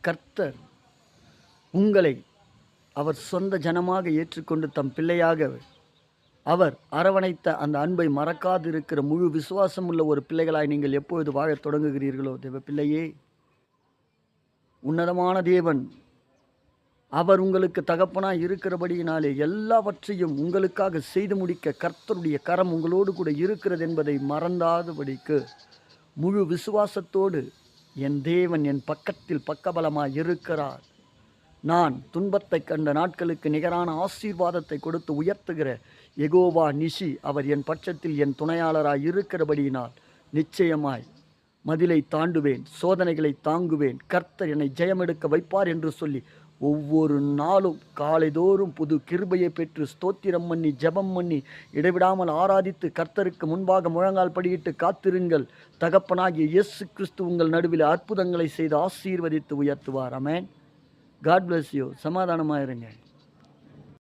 கர்த்தர் உங்களை அவர் சொந்த ஜனமாக ஏற்றுக்கொண்டு தம் பிள்ளையாக அவர் அரவணைத்த அந்த அன்பை மறக்காதிருக்கிற முழு விசுவாசம் உள்ள ஒரு பிள்ளைகளாய் நீங்கள் எப்பொழுது வாழத் தொடங்குகிறீர்களோ, தேவ பிள்ளையே, உன்னதமான தேவன் அவர் உங்களுக்கு தகப்பனாய் இருக்கிறபடியினாலே எல்லாவற்றையும் உங்களுக்காக செய்து முடிக்க கர்த்தருடைய கரம் உங்களோடு கூட இருக்கிறது என்பதை மறந்தாதபடிக்கு முழு விசுவாசத்தோடு என் தேவன் என் பக்கத்தில் பக்கபலமாய் இருக்கிறார், நான் துன்பத்தை கண்ட நாட்களுக்கு நிகரான ஆசீர்வாதத்தை கொடுத்து உயர்த்துகிற யெகோவா நிஷி அவர் என் பட்சத்தில் என் துணையாளராய் இருக்கிறபடியினால் நிச்சயமாய் மதிலை தாண்டுவேன், சோதனைகளை தாங்குவேன், கர்த்தர் என்னை ஜெயமெடுக்க வைப்பார் என்று சொல்லி ஒவ்வொரு நாளும் காலைதோறும் புது கிருபையை பெற்று ஸ்தோத்திரம் பண்ணி ஜெபம் பண்ணி இடைவிடாமல் ஆராதித்து கர்த்தருக்கு முன்பாக முழங்கால் படியிட்டு காத்திருங்கள். தகப்பனாகிய இயேசு கிறிஸ்து உங்கள் நடுவில் அற்புதங்களை செய்து ஆசீர்வதித்து உயர்த்துவார். ஆமென். God bless you. சமாதானமாக இருங்க.